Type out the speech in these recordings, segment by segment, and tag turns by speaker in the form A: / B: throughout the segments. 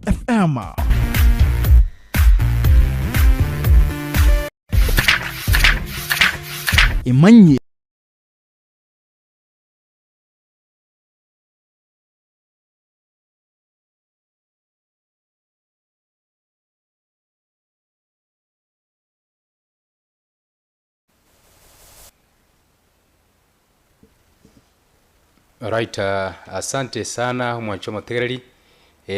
A: FM. Imanyi
B: Right, asante sana mwancho mategereri.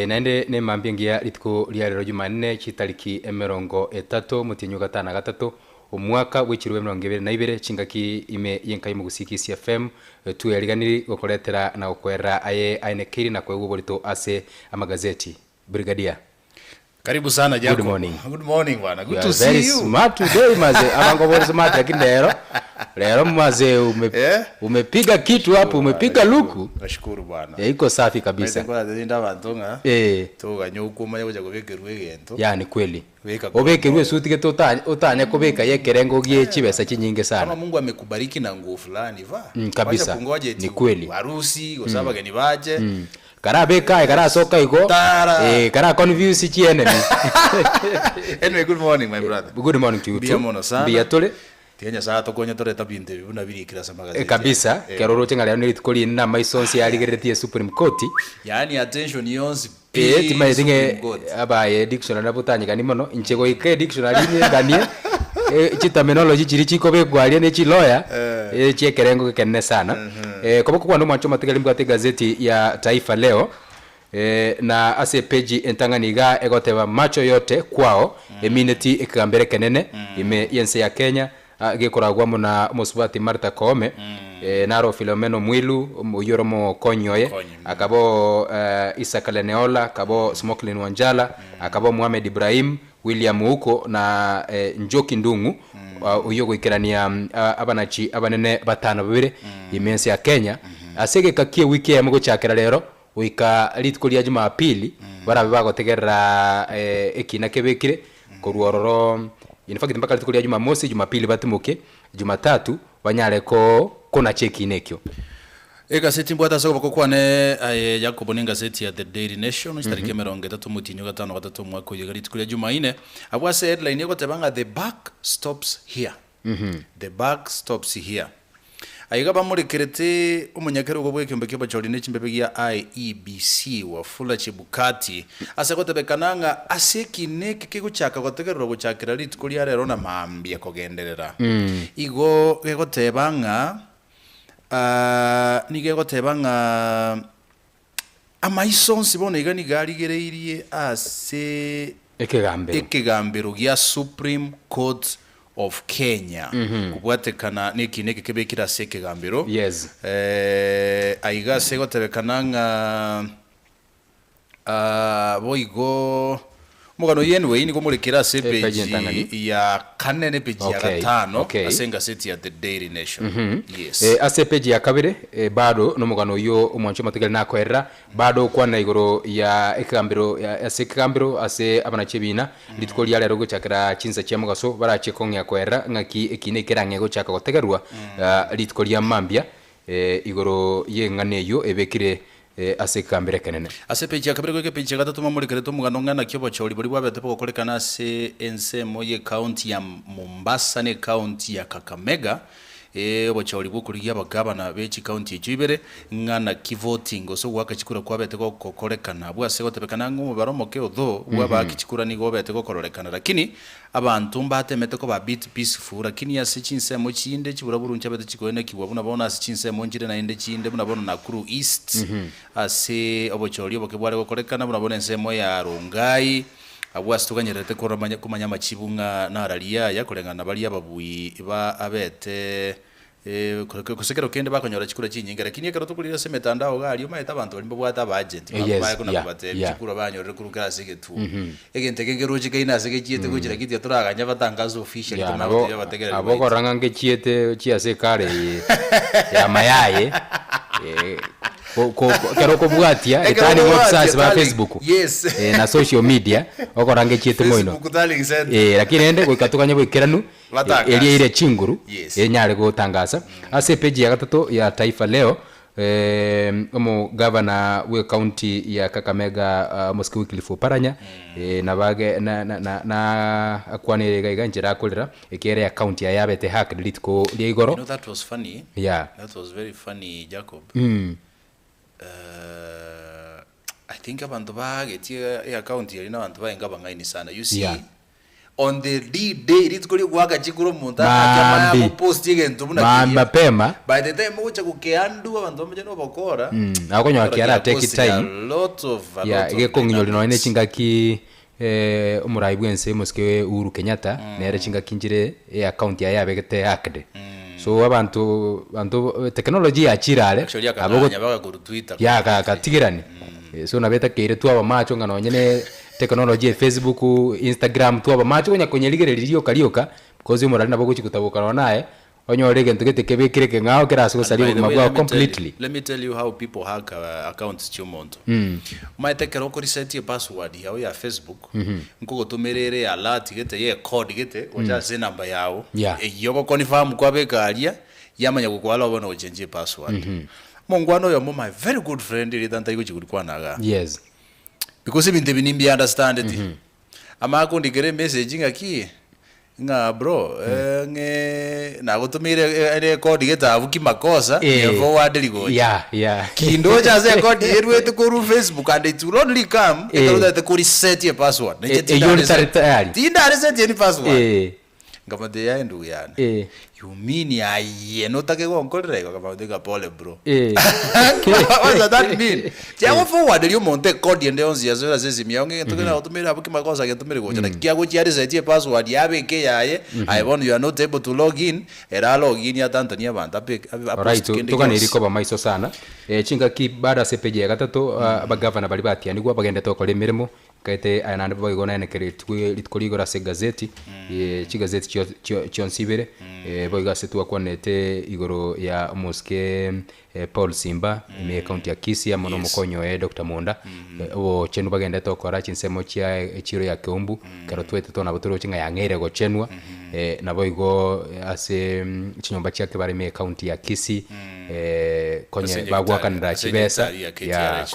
B: Naende ne mambingia litiko lya lero Jumanne chitariki 30 mutinyu gatana gatatu omwaka w'ekirwe 2022 chingaki ime yenkai mu KISII FM tuyariganiri gokoretera na okwera aye ainekiri na kwego bolito ase amagazeti. Brigadier,
C: karibu sana Jacob.
B: Good morning.
C: Good morning bwana. Good to
B: see you. Very smart today maze. Abango bora smart lakini lero maze umepiga kitu hapo, umepiga luku.
C: Nashukuru bwana.
B: Iko safi kabisa.
C: Kwa ndio bantonga. Toga nyuko manya kuja kubekerwe gento.
B: Yani kweli. Obekerwe suti ke utanya kubeka yekerengo gie chibesa chinyinge sana.
C: Kama Mungu amekubariki na nguvu fulani
B: kabisa. Ni kweli.
C: Harusi kwa sababu gani baje.
B: Karabeka karasoka iko kara confuse chiene ni.
C: Anyway, good morning my brother.
B: Good morning to you too. Bia tole
C: tienya saa tokonya tore tabinte buna birikira sama gazeti
B: kabisa keroro chenga leo nilikoli na maisonsi yaligeretie Supreme Court,
C: yani attention yonsi
B: timazinge abaye dictionary nabutanyika ni mono inchego ike dictionary ni ganie chi terminology chiri chiko begwalie ne chi lawyer chiekerengo kenne sana koboko kwa ndo mwancho mategeli mbate gazeti ya Taifa Leo na ase page entanganiga egoteba Macho Yote Kwao emineti ekambere kenene ime yense ya Kenya gekoragwamo na Musubati Martha Koome naro Filomeno Mwilu Muyoromo Konyoye akabo Isaac Leneola akabo Smoklin Wanjala akabo Mohamed Ibrahim William Uko na Njoki Ndungu uyo gwikirania abanachi abanene batano babire imense ya Kenya asege kakie wiki ya mugo chakera lero wika litikulia Jumapili barabe bagotegerera ekina kebekire koruororo in fact mpaka litikulia Jumamosi Jumapili batimuke Jumatatu banyareko kona cheki nekyo
C: gazeti mbwata soko bakokwane Jacob ni gazeti ya The Daily Nation tariki 30 mutinyu gatano gatatu mwaka uyo litikulia Jumaine abwase headline yego tebanga the buck stops here. The buck stops here. Aiga bamurekerete umunyakero gobwe kyombe kyo bacholi ne chimbebe ya IEBC wa Fula Chibukati asekotebekananga asekineke kiguchaka gotegerero guchakira litikulia rero na mambia kogenderera igo gegotebanga nigegotebanga amaisonsi bona igani garigereirie ase ekegambero gya Supreme Court of Kenya kubwatekana nekineke kebekira seke gambiro aiga segotebekananga boigo mugano yenwe ni komurekera page ya kanene page ya gatano asenga seti ya The Daily Nation.
B: Ase page ya kabire bado no mugano yo umwancho mategele nakwera bado kwana igoro ya ekambiro ya sekambiro ase abanachebina litukoli yale rogo chakira chinza cha mugaso barache konya kwera ngaki ekine kerange go chaka gotegerwa litukoli ya mambia igoro yengane yo ebekire ase kambere kenene
C: ase page ya kabere ko page gatatu mamurekere to mugano ngana kyobo choli bari bwabete pokorekana ase ensemo ye county ya Mombasa ne county ya Kakamega obocholi bwokuriya bagabana bechi county ejibere ngana kivoting oso gwakachikura kwabete ko kokorekana bwase gotebekana ngo baromoke odho bwabakikura ni gobete ko kororekana lakini abantu mbatemete ko ba bit peaceful lakini yase chinsemo chinde chibura buruncha bete chikoene kibwa buna bona ase chinsemo njire na inde chinde buna bona Nakuru East ase obocholi obokebware gokorekana buna bona ensemo ya Rongai abwasituganyerete kumanya machibunga naralia yakolengana bali ababui ba abete kusekero kende bakonyora chikura chinyinga lakini ekero tukulira se metandao gali umayeta abantu balimba bwata ba agent babaye kuna kubate chikura banyorere kurukira segetu egente kengero chikaina segechiete kugira kitia turaganya batangazo official tunabatira bategerera
B: aboko rangange chiete chiase kare ya mayaye kero kubwatia etani websites ba Facebook na social media okorange chiete moino lakini ende gukatuganya bwikiranu elia ile chinguru enyare gutangaza ase page ya gatatu ya Taifa Leo omo governor we county ya Kakamega Mosque Wycliffe Oparanya na bage na akwanire gaiga njira akulira ekere ya county ya yabete hack litko liigoro.
C: You know, that was funny.
B: Yeah,
C: that was very funny, Jacob. I think abantu bagetie ya county yali nabantu baenga bangaini sana. You see, on the day litkoli kwaga chikuro muntu akama ya post igento muna
B: mapema
C: by the time ucha kukeandu abantu bamje no bakora
B: akonyo akiara take time
C: a lot of
B: ige konginyo lino ine chingaki umurai bwense Mosque Uhuru Kenyatta nere chingaki njire ya account ya yabegete akde. So abantu technology ya chirale
C: abogo nyabaga ku Twitter
B: ya katigirani. So nabeta kire tu aba Macho ngano nyene technology ya Facebook, Instagram tu aba Macho nya konyeligere liyo kalioka because umurali nabo chikutabuka naye onyo rege ntugete kebekire kengao keraso sali magwa completely.
C: Let me tell you how people hack accounts chumonto. Maitekero ko reset your password yao ya Facebook nkugo tumerere alert gete ye code gete oja ze number yao yoko confirm kwa bekaria yamanya kukwala obona ochenje password. Mongwano yo my very good friend ile tanta iko chikulikwana.
B: Yes.
C: Because ibintu binimbi understand it. Amako ndigere message ngaki nga bro nge na gutumire ere code geta avuki makosa ye forward ligo. Kindo cha ze code yerwe to ku Facebook and it will only come if you reset your password. Tinda reset your password. Ngama de ya ndu yana. You mean ya no take go nkolere kama ndika pole bro. What does that mean? Tiago forward liyo monte code yende onzi ya zola zezi mionge tukena utumira abuki makosa yatumire go. Kiago chiari set your password yabe ke yaye I want you are not able to log in era log in ya Tanzania banda pe.
B: Right, tukana iriko ba maiso sana. Chinga ki bada sepeje ya gatatu abagavana bali batia nigwa bagende to kole mirimo kaite anande boigona ene kere litkoligora se gazeti chigazeti chionsibere boiga setu akwanete igoro ya Mosque Paul Simba ime county ya KISII amono mukonyo Dr. Monda o chenu bagende to kora chinsemo chia chiro ya Keumbu kero twete to na botoro chinga ya ngere go chenwa na boigo ase chinyomba chia kebare me county ya KISII konye bagwa kanira chibesa ya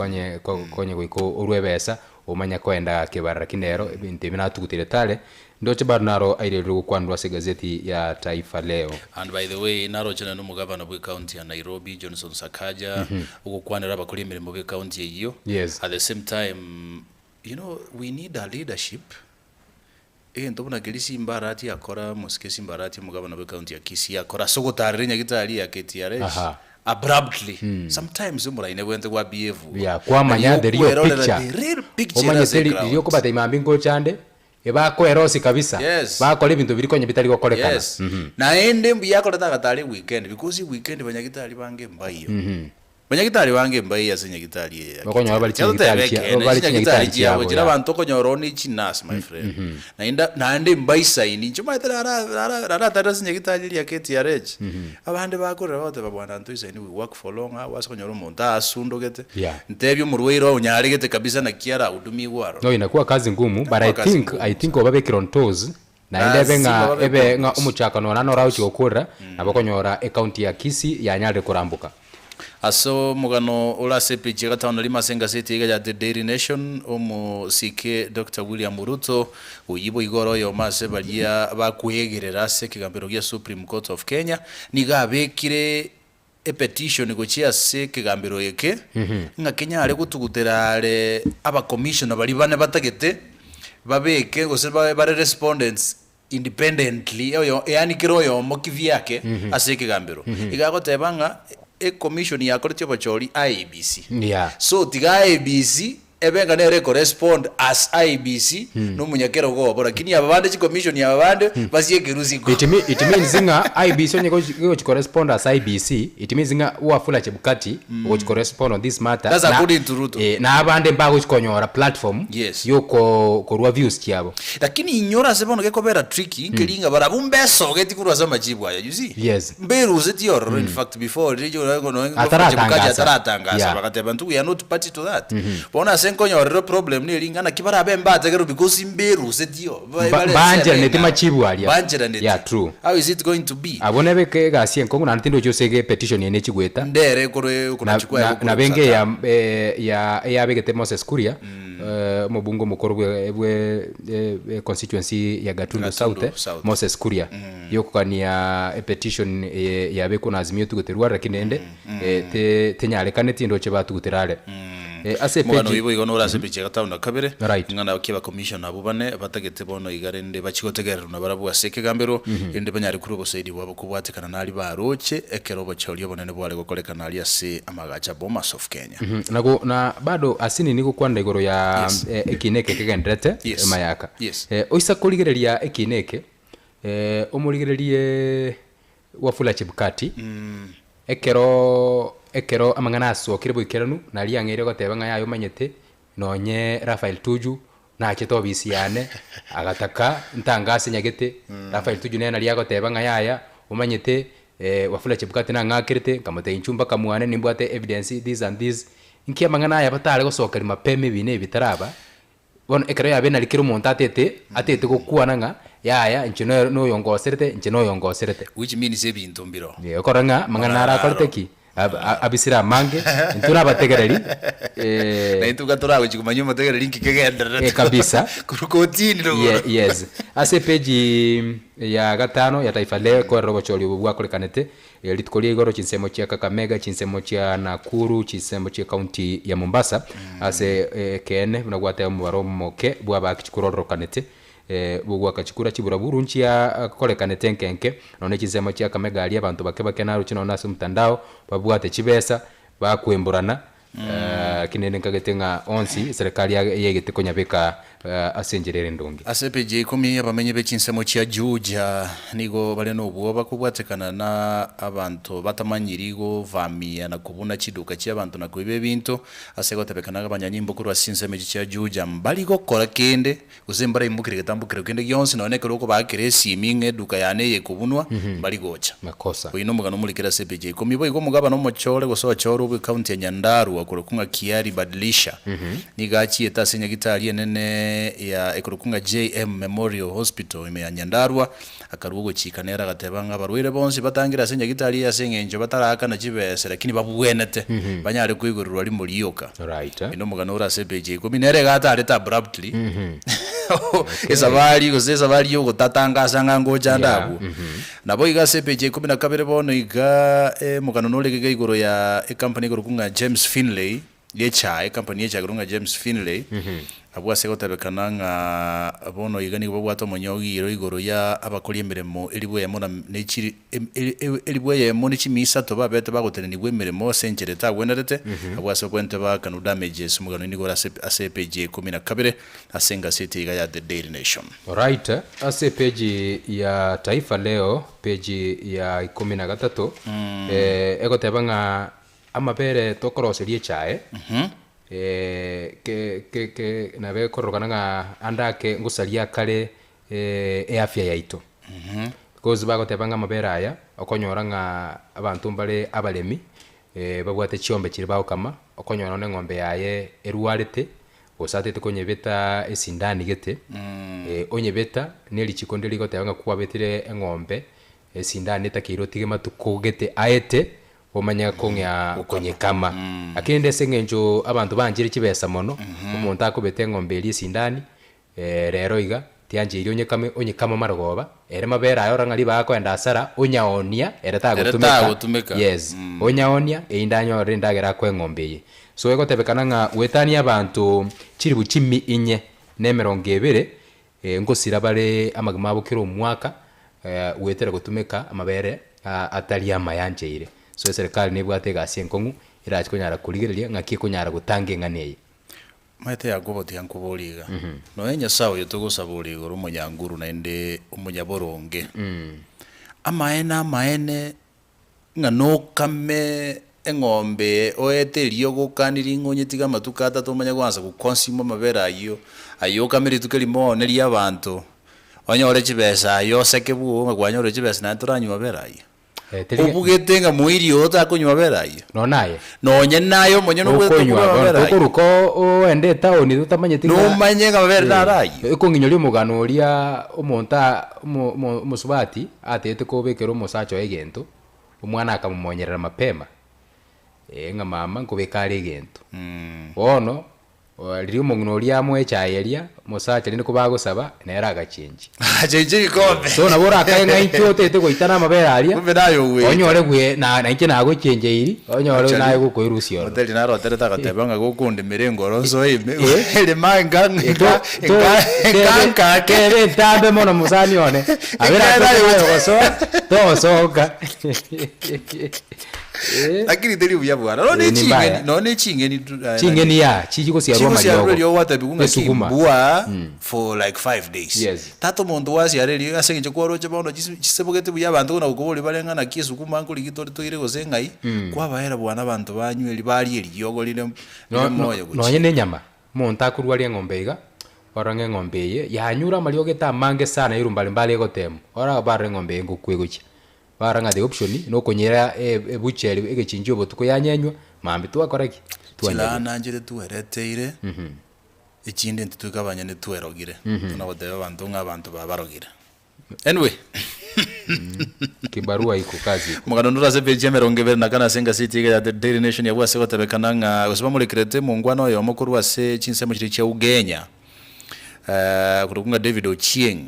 B: konye goiko urwebesa umanya kwenda kibarara kinero ibintu binatugutire tale ndoche barnaro airero kwandwa se gazeti ya Taifa Leo.
C: And by the way naro chana no mugabana bwe county ya Nairobi Johnson Sakaja ukukwanira bakuri mirimo bwe county yiyo. At the same time you know we need a leadership ndobuna gelisi imbarati akora Mosque Simbarati mugabana bwe county ya KISII akora sogotarenya gitali ya KTRH abruptly sometimes umuraine wente kwa behave
B: kwa manya the real picture omanye teli yo kubata imambi ngo chande ebako erosi kabisa bako lebintu birikonye bitali gokorekana
C: na ende mbi yakora tagatali weekend because weekend banyagitali bange mbayo banyagitali bange mbayo asinyagitali
B: bakonyo abali chingitali
C: yabo jira bantu konyoroni chinas my friend na ende mbayi saini chuma tara tara sinyagitali ya KTRH abande bakora bote babwana ntu saini we work for long hours konyoro monta asundo gete ntebyo murweiro unyari gete kabisa na kiara udumi waro
B: no inakuwa kazi ngumu but I think obabekira on toes na ebe nga umuchakano na nora uchi okura abakonyora account ya KISII ya nyale kurambuka.
C: Aso mugano ula sepichi gatano lima senga seti ya The Daily Nation omu sike Dr. William Ruto uyibo igoro yo mase balia bakwegerera se kigambiro ya Supreme Court of Kenya nigabekire a petition gochia se kigambiro yeke nga Kenya ari gutuguterare aba commissioner bali bane batagete babeke gose bare respondents independently yani kiroyo mokivi yake ase kigambiro igagotebanga a commission ya kortyo bachori IEBC so tiga IEBC ebenga nere correspond as IEBC no munyakero go bora kini abande chi commission ya abande basiye kiruzi go
B: it means nga IEBC onye go correspond as IEBC it means nga uafula chebukati go correspond on this matter
C: that's according to Ruto
B: na abande mbago chikonyora platform yoko korwa views chiabo
C: lakini inyora sebono ke kobera tricky ngelinga barabumbeso geti kurwa za majibu aya you see mberu zeti or in fact before rijo no
B: ataratangaza
C: bakate bantu we are not party to that bona nkonyorero problem ni lingana kibara bemba tegero because imberu setio
B: banje neti machibu alia
C: banje neti
B: yeah true
C: how is it going to be
B: abone beke gasi enkongu na ntindo chose petition yene chigweta
C: ndere kuna chikwa
B: na benge ya begete Moses Kuria mubungo mukuru bwe constituency ya Gatundu South Moses Kuria yokukania petition ya beko na azimio tuguterwa rakinende tenyalekane tindo che batuguterale ase
C: mwana wibo igono urasebiche gataunda kabere
B: right.
C: ngana kiba commission abo bane batagete bono igarende bachigotegerera na barabu aseke gambero ende banyari kuri bosaidi wabo kubwatekana nali baroche ekerobo chaulio bonene bwale gokolekana ali ase amagacha Bomas of Kenya
B: nago na bado asini niko kwanda igoro ya ekineke kegendrete mayaka oisa kuligereria ekineke umuligererie wafula chibukati ekero amangana asokire boikeranu nali angere goteba nga yayo manyete nonye Rafael Tuju na kitobisi yane agataka ntangase nyagete Rafael Tuju nena liago teba nga yaya umanyete wafula chibukati na ngakirite kamote inchumba kamwane nimbwate evidence this and this inki amangana ya batale gosokari mapeme bine bitaraba bon ekero ya bena likiro monta atete gokuana nga yaya inchino no yongoserete
C: which means ebintu mbiro
B: koranga mangana ara kolteki abisira mange ntuna bategereri
C: na ituga torawe chikumanyo bategereri nkikegenderera
B: kabisa
C: kurukotini ro
B: yes ase page ya gatano ya Taifa Leo kwa robo choli bwa kolekanete litikolie igoro chinsemo chia Kakamega chinsemo chia Nakuru chinsemo chia county ya Mombasa ase kene bunagwate mu baromoke bwa bakichikuro kanete bugwa kachikura chibura burunchi ya kolekanete nkenke none chinsemo chia Kakamega ali abantu bake naro chino naso mtandao babwate chibesa bakwemburana kinene kagetenga onsi serikali yegete konyabeka asenjerere ndonge
C: asepeje 10 abamenye bechinsemo chia Juja nigo bale no bwoba kubwatekana na abantu batamanyirigo vamia na kubuna chiduka chia abantu na kuibe bintu asegotebekana abanyanyimbo kurwa sinsemo chia Juja mbali gokora kende uzembara imbukire getambukire kende yonsi none keroko bakiresi minge duka yane ye kubunwa mbali gocha
B: makosa
C: kuino mugano mulikira sepeje 10 bo igo mugaba no mochole goso choro bu county ya Nyandarua kurokunga kiari badilisha nigachi etasenya gitali nene ya ekurukunga JM Memorial Hospital ime ya Nyandarua akarugo chikanera gatebanga barwire bonsi batangira senya gitali ya sengenjo bataraka na chibese lakini babwenete banyare kwigururwa ali mulioka
B: right
C: ino mugano ura sepeje 10 nere gata aleta abruptly esabali gozesabali yo gotatanga sanga ngoja ndabu nabo iga sepeje 12 bono iga mugano nolege igoro ya company kurukunga James Finlay yecha company yecha kurukunga James Finlay abwa segotebekana nga bono igani bobwato monyogiro igoro ya abakoli emiremo elibwe yamona nechiri elibwe yemo nechimisa to babete bagotene nibwe emiremo senjereta gwenerete abwa sekwente ba kanu damages mugano nigora ase page 12 asenga city iga ya The Daily Nation
B: right ase page ya Taifa Leo page ya 13 egotebanga amabere tokoroserie chae ke nabe korogana nga andake ngusalia kale afya yaito kozi bagotebanga mabera aya okonyora nga abantu mbale abalemi babwate chiombe chiri baokama okonyora ne ngombe yaye eruarete osatete konyebeta esindani gete onyebeta neli chikonde ligotebanga kuwa betire engombe esindani takirotige matuko gete aete omanya kongya konyekama akinde sengenjo abantu banjire chibesa mono umuntu akobete ngombe eri sindani rero iga tianje onyekama marogoba ere mabera ayora ngali bakwenda asara onyaonia ere tagotumeka yes onyaonia eindanyo rindagera kwe ngombe ye so egotebekana nga wetani abantu chiri buchimi inye nemerongebere ngosira bare amagama bukiro mwaka wetera gutumeka amabere atali amayanjeire so serikali nebwate gasi enkongu iraje konyara kurigereria ngaki konyara gutange nganeye
C: maite yagoboti yankuboliga no enya sawo yotogosaboliga rumonyanguru naende umunyaboronge amaene ngano kame engombe oeterio gokaniri ngonyetiga matuka atatu manya kwanza gukonsimo mabera ayo kameri tukelimo neri abantu onyore chibesa yo sekebu ngwanyore chibesa na turanyu mabera ayo Obugete nga muiri ota kunywa berayo.
B: No naye.
C: No nyenayo monye no
B: kunywa berayo. Okuruko ende town tutamanye tinga.
C: No manye nga berayo.
B: Ekonginyo lyo mugano oria omonta musubati atete kobekero musacho egento. Omwana akamumonyerera mapema. Nga mama nkobekare egento. Ono riri omong'ina oria amwechayeria musacha rinde kubagosaba nera agachenji
C: achenji ikombe
B: so nabora akaenga intyo tete goitana amabera aria
C: kumbe nayo we
B: onyore gwe na inke nagochenje iri onyore nayo gukoirusio
C: hotel naro tere tagatebanga gukunde mirengo ronzo ime ele manga nga
B: kere tambe mono musani one abera nayo goso tosoka
C: lakini teri buya bwana no ne chingeni
B: ya chijiko siarwa
C: maliogo lyo watabikunga kimbua for like 5 days tato mondo wasi areli asenje kwaro chabono chisebogete buya bantu na ukobole balengana kisukuma nkuli gitori toire gosengai kwabahera bwana bantu banyweli bali eliyogo lile moyo
B: guchi no nyene nyama monta kurwalia ng'ombe iga orange ng'ombe ye yanyura maliogo tamange sana irumbale mbale gotemo ora bare ng'ombe ngukwe guchi baranga the option no konyera ebucheri egechinjo botuko yanyenywa mambi twakoreki
C: twanyana njire tuereteire ikindi ntitukabanya ne twerogire tunabodeba bantu nk'abantu babarogire anyway
B: kibarua iko kazi
C: mugano nduraze page meronge na kana senga city ya the Daily Nation yabwa se gotebekana nga usibamule krete mungwano yo mukuru wase chinsemo chiri cha Ugenya kurukunga David Ochieng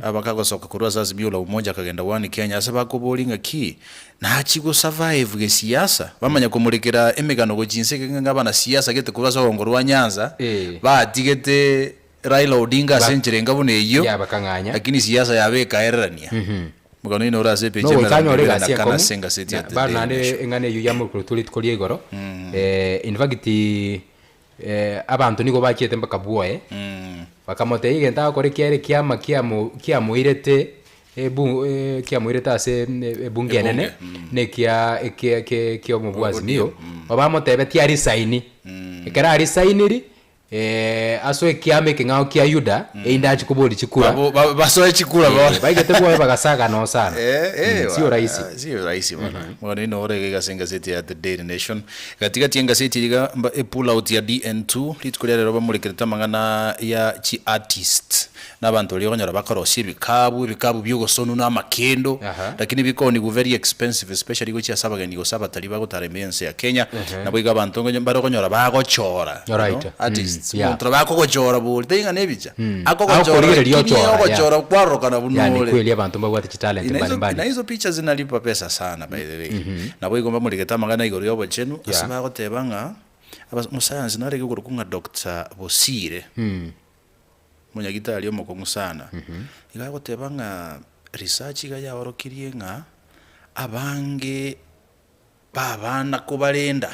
C: abakagosoka kurwa sasa biula umoja kagenda wani Kenya asaba kubolinga ki na chigo survive ge siasa bamanya kumulikira emigano go chinseke ngabana siasa gete kurwa so ngorwa Nyanza batigete Raila Odinga senjere ngabone iyo
B: yabakanganya
C: lakini siasa yabeka erania mugano ino uraze page
B: na
C: kana senga city ya
B: bana ne ngane yu yamukuru tuli tukoliye goro in fact abantu niko bakiete mpaka buoye bakamote igenda kore kiere kia muirete kia muirete ase bunge nene ne kia mubwazi niyo babamotebe tiari saini ekara ari sainiri aso ekiame kingao kia Yuda einda chikubodi chikura
C: baso chikura
B: baigete buoye bagasaga no sana sio rahisi
C: bana mwana ino ore gasenga city ya the Daily Nation katika tienga city ga pull out ya DN2 litkulera roba mulikireta mangana ya chi artist n'abantu lyo nyara bakoroshye bikabu byogosonu na makendo lakini biko ni very expensive especially go chiasabaga ni go sabatali bago taremense ya Kenya nabo iga bantu ngo mbaro nyara bagochora artists montra bako gochora buli tenga nebicha akogochora kwaroka na bunole
B: yani kweli abantu bagwate talent mbalimbali
C: na hizo picha zinalipa pesa sana by the way nabo igo muliketa mangana igoro yobo chenu asaba gotebanga musayansi narege kurukunga Dr. Bosire munyagitali omokongu sana igagotebanga research ga yaworokirie nga abange babana kubalenda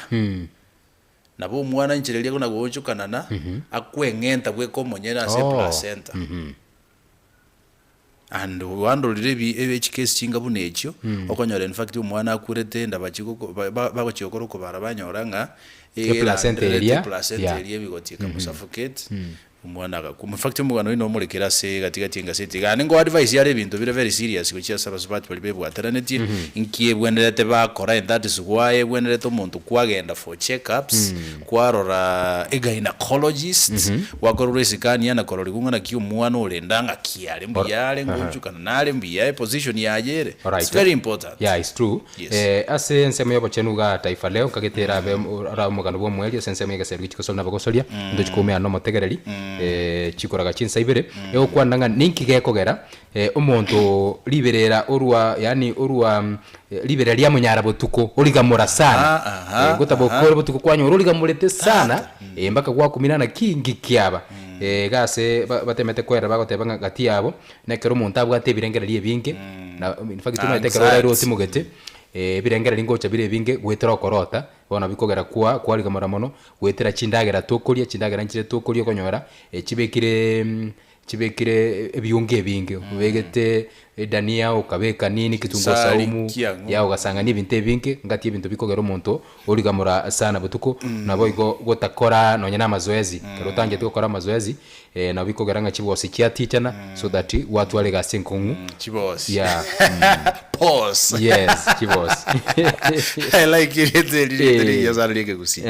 C: nabo mwana nchirelia kuna gochukanana akwengenta bwekomonyera se placenta and wando lirebi each case chinga bunekyo okonyora in fact umwana akurete ndabachiko bagochokoro ko barabanyora
B: placenta area
C: bigotika musuffocate umwana in fact umugano ino murekera se gatika tinga seti gane ngo advice yare bintu bire very serious kuchia sabasubati bali bebu alternative inkie bwenderete bakora and that is why bwenderete umuntu kwagenda for checkups kwarora gynecologist wakorore sikani yana korori kungana kiyo mwana olendanga kiale mbiyale ngujukana nale mbiya position yajere it's very important
B: it's true ase nsemo yobo chenuga taifa leo kagetera ra mugano bo mweli nsemo yegaseru chikoso na bagosoria ndo chikomea no motegereri chikoraga chinsa ibere ekwananga ninki gekogera umuntu liberera urwa yani urwa liberera lya munyara botuko oligamura sana gotabokore botuko kwanyo oligamurete sana mbaka kwa 10 kingi kiaba gase batemete kwera bagotebanga gati yabo nekero umuntu abwate birengera liye binge na in fact tumetekera rero timugete birengera lingocha bire binge gwetera korota bona bikogera kwa ligamura mono gwetera chindagera tokoria chindagera nchire tokoria konyora chibekire ebyunge binge ubegete dania ukabeka nini kitunguu saumu ya ugasangania ibintu ebingi ngati ibintu bikogera omonto origamura sana butuko nabo igo gotakora nonya na mazoezi kero tanje tukora mazoezi na bikogera nga chibosi kia tichana so that watu wale gasenkungu
C: chibosi
B: yeah
C: pause
B: yes chibosi
C: I like it really yazalike gusi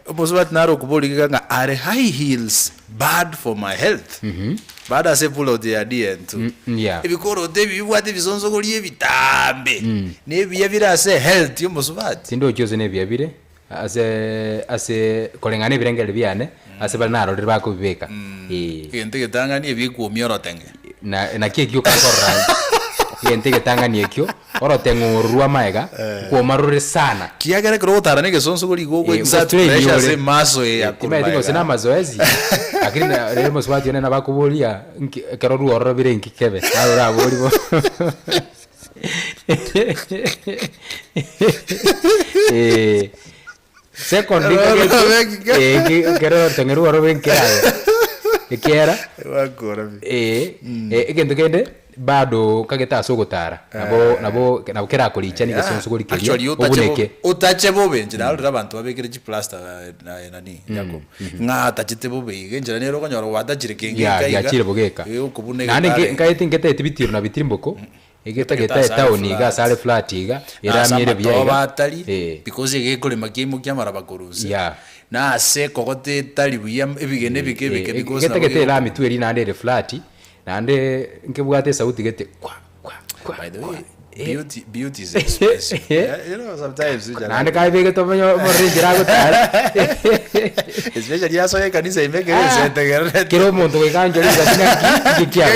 C: obosubat naro kubolika nga are high heels bad for my health bad as a pull out the idea to
B: yeah
C: ebikoro debi bwate bizonzo goliye bitambe ne biyabira se health yomosubat
B: sindo cyose ne biyabire ase kolengane birengere byane ase bali naro riri bakubibeka
C: gente getanga ni ebikuomya orotenge
B: na kekyo kakorra gente getanga ni ekyo orotengo ruwa maega ko marure sana
C: kiagere kro tarane ke sonso goli go exactly pressure se maso ya
B: kuma digo sina mazoezi lakini leo mswati na bakubolia kero ruwa robire nkikebe ara bolibo second kero tengeru robire nkirayo ekera
C: wakora
B: egento kende bado kageta sogotara nabo kera kulicha ni gesonso goli kiri obuneke
C: utache bobe njira alura abantu babekire chi plaster na nani yako nga tachite bobe ngira nero konyoro wadachire kenge
B: ya chire bogeka nane ngaite ngete tibitiro na bitimboko egeta geta town iga sale flat iga era miere bya
C: batali because egekole makimu kyamara bakuruza na se kogote tali buya ebigene bikebike because
B: geta geta la mitweri na ndere flat nande nkebwate sauti gete kwa
C: by the way beauty is expensive you know sometimes
B: nande kai bege to moringira gutara
C: especially yaso ye kanisa imeke sente
B: kero muntu wekanjo linga kikia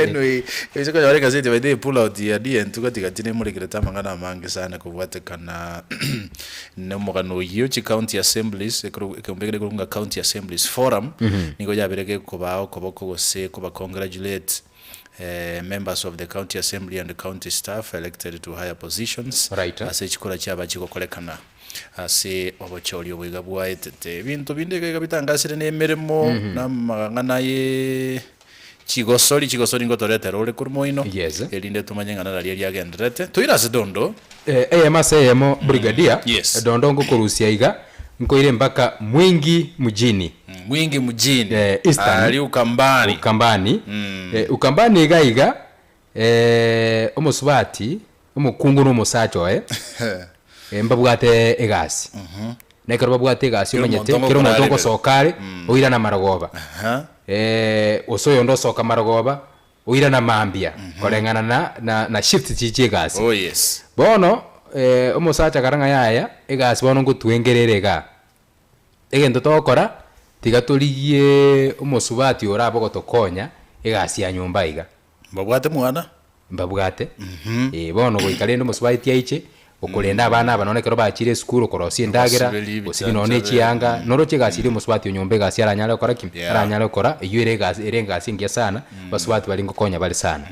C: anyway eso kwa reka zete by pull out the idea ntukatika tine muri kireta mangana mange sana kubwate kana nemugano yo chi county assemblies ekombegere kurunga county assemblies forum niko yabereke kubao koboko gose kuba congratulate members of the county assembly and the county staff elected to higher positions ase chikola cyaba chikokolekana ase obochori obwiga bwaetete bintu bindege bitangasire nemeremo namagana ye chigosori ngotorete role kurmoino elinde tumanyengana rali yagenderete tuirase dondo
B: masemo brigadier dondo ngokurusia iga nkoire mpaka mwingi mjini
C: ali
B: ukambani ukambani iga omosubati omukungu no mosacho mbabwate egasi nekero babwate egasi omanyete kero muntu ngosokare oira na maragoba osoyo ndo soka maragoba oira na mambia kolengana na shift chiche egasi bono omosacha karanga yaya egasi bono ngotwengerere ga egento tokora tigaturigie omosubati ora bogotokonya egasi ya nyumba iga
C: mbabwate mwana
B: mbabwate bono goikarende omosubati yaiche okulenda abana abanonekero bachire skuru korosi endagera osibinone chianga noro chegasi omosubati onyombe gasi aranyale okora kim aranyale okora eyure gasi erengasi ngia sana basubati bali ngokonya bali sana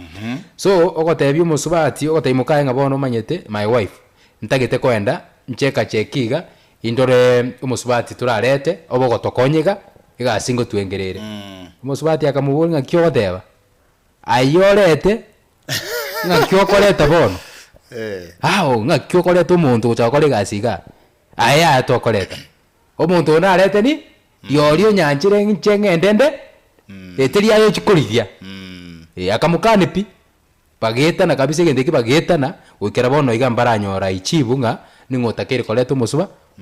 B: so ogotebia omosubati ogotaimuka nga bono manyete my wife ntagete koenda ncheka chekiga indore omosubati turarete obogotokonyiga egasi ngotwengerere omosubati akamuburi nga kyo goteba ayorete nga kyo koreta bono nga kyo koreta omuntu gochakora egasi ga aya atokoreta omuntu onarete ni yori onyanchire ncheng'endende eteri ayo chikorithia akamukane pi bageta kabisa egende ki bageta goikera bono iga mbaranyora ichibu nga ningotakere koreta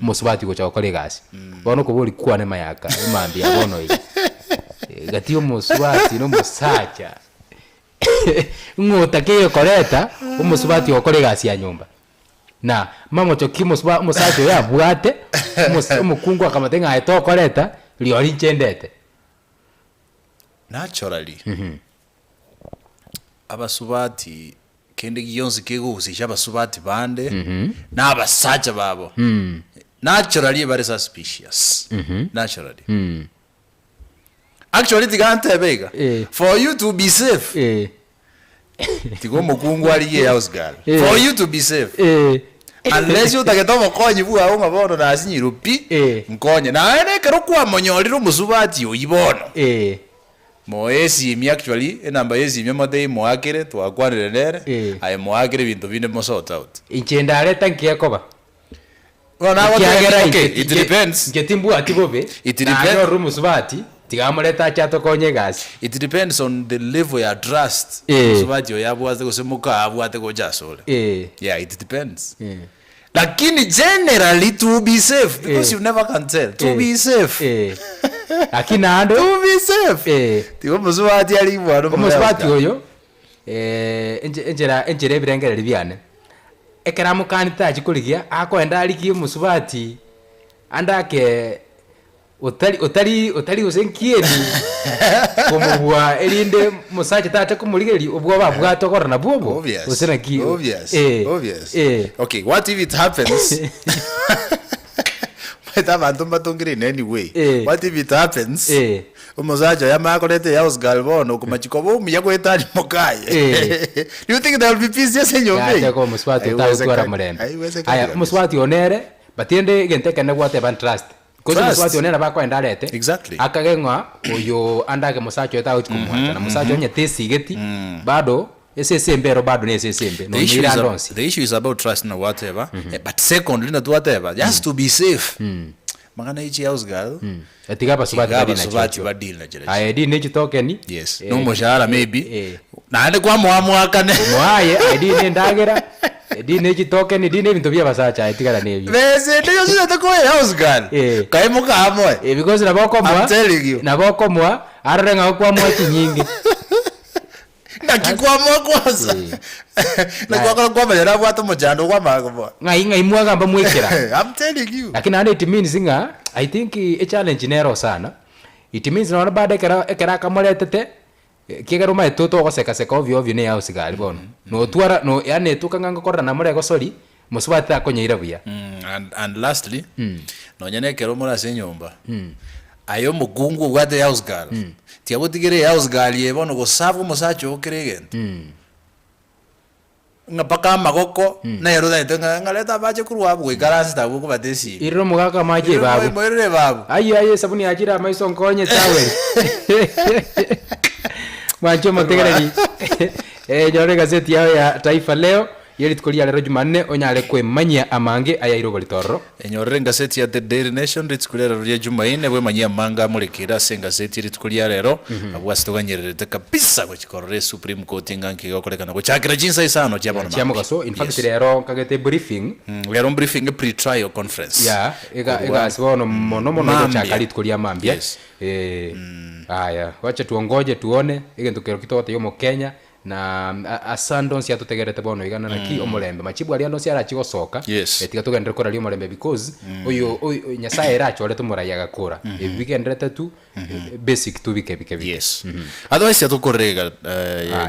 B: omosubati gochakora egasi bono kobori kwane mayaka imambia bono iga gati omosubati no mosacha ngotakere koreta omosubati okore egasi ya nyumba na mamocho mosacho ya bwate omukungu akamatenga aito koreta liori nchendete
C: naturally abasubati kende giyonzi kegusisha abasubati bande n'abasacha babo naturally very suspicious naturally actually tigante bega for you to be safe tigo mukungu ali ye house girl for you to be safe unless you take tomo konyi bua unga bono na asinyirupi nkonye na ene kero kwa monyoriro musubati oyibono moesi mi actually enamba yesi mi mate moakere twakwanire nere ai moakere bintu bine mo sort out
B: inchenda aleta nkiakoba
C: okay it depends
B: ngetimbu atibobe
C: it depends
B: na rumu subati tigamuleta chato konye gasi
C: it depends on the level ya trust subati oyabwaze kusemuka abwate kojasole yeah it depends lakini generally to be safe because you never can tell to be safe
B: lakini ando
C: to be safe tiwo musubati ali bwano
B: musubati oyo enjera birengere biane ekera mukanita chikuligia akoenda aliki musubati andake utari usenkieni kumubwa elinde musaje tate kumurigeri ubwo babwatokora na bwobo usena ki
C: obvious okay what if it happens abantu batongire in any way what if it happens umusaje yamakorete yaus galbono kumachikobo muyakwetani mokaye do you think there will be peace yes in your way
B: ya ko muswati utawara murembe aya muswati onere batiende genteka na gwate ban trust kozi muswati onera bakwenda lete
C: exactly
B: akagengwa uyo andage musacho eta ukumwata na musacho onye tesigeti bado SSMB bado ni SSMB no mirandonsi
C: the issue is about trust and whatever but secondly not whatever just to be safe magana ichi house girl
B: etigaba subati
C: badil na jere
B: ID ni chitokeni
C: yes no moshara maybe na ande kwa mwamwakane
B: mwaye ID ni ndagera ID ni chitokeni ID ni bintu bya basacha etigara nebi
C: bese ndio sio ko house girl kaimuka amwe
B: because
C: I'm telling you
B: nabokomwa ararenga kwa mwati nyingi
C: nakikwamwa kwanza nakwakala kwamba yara bwato mojando kwa mago
B: ngai mwaga mba mwekera
C: I'm telling you
B: lakini ane it means nga I think a challenge nero sana it means na baada ekera kamoletete kigero mai toto goseka ovyo ne yao sigari bono no twara no yani tukanganga korra na mure gosori musubati akonyeira buya
C: and lastly no nyane kero mura senyomba ayo mugungu gwate house girl tiabo tigere house girl yebono gosavu musacho okeregent ngapaka magoko na yero da ngaleta bache kurwa bwo ikaransi tabu kubatesi
B: iriro mugaka maje babu
C: moirere babu
B: ayo sabuni ajira maiso nkonye tawe Macho motegereri jore gazeti yao ya Taifa Leo yeri tukolia lero Jumanne onyale kwemanya amange ayairo litoro
C: enyorere gazeti ya The Daily Nation ritkulia lero ya Jumanne bwe manya amanga murekera gazeti ritkulia lero abwasitoganyerete kabisa kwa chikorore Supreme Court nganki gokorekana ko chakira jinsa isano cyabona
B: cyamo gaso in fact lero kagete briefing
C: lero briefing pre-trial conference
B: ega sibono mono chakali tukolia mambia aya wacha tuongoje tuone igento kero kitote yo mu Kenya na asando cia tutegerete bono igana na ki omulembe machibu ali ando cia arachigosoka etiga tugendere kora ali omulembe because oyo nyasaye eracho leto murayaga kora ebigendete tu basic tu bike
C: yes otherwise ya tukorega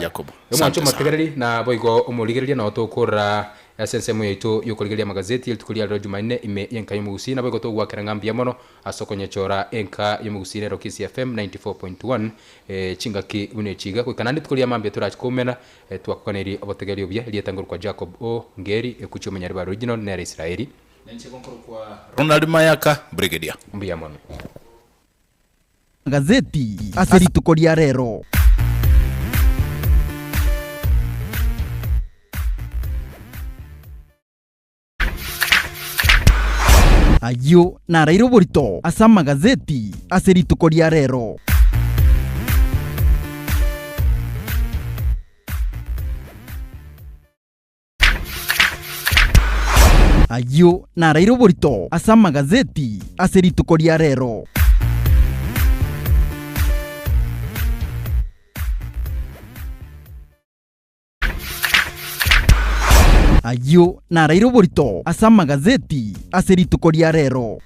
C: Jacobo
B: macho mategereri na boigo omurigereria na otokora SSM yetu yokoligeria magazeti ilitukulia leo Jumanne ime yenka yomugusina bego to gwakira ngambia mono asokonye chora enka yomugusina ro KISII FM 94.1 chingaki une chiga kwikana nditukulia mambia turachikomena twakoneri abotegerio bya lietanguru kwa Jacob O Ngeri ekucho menyari original na Israeli
C: nenche konkoro kwa Ronald Mayaka Brigadier
B: mbia mono
A: magazeti asiritukoria rero ayo narairo borito asa magazeti asiritukoria rero ayo narairo borito asa magazeti asiritukoria rero ayo narairo borito asa magazeti asiritukoria rero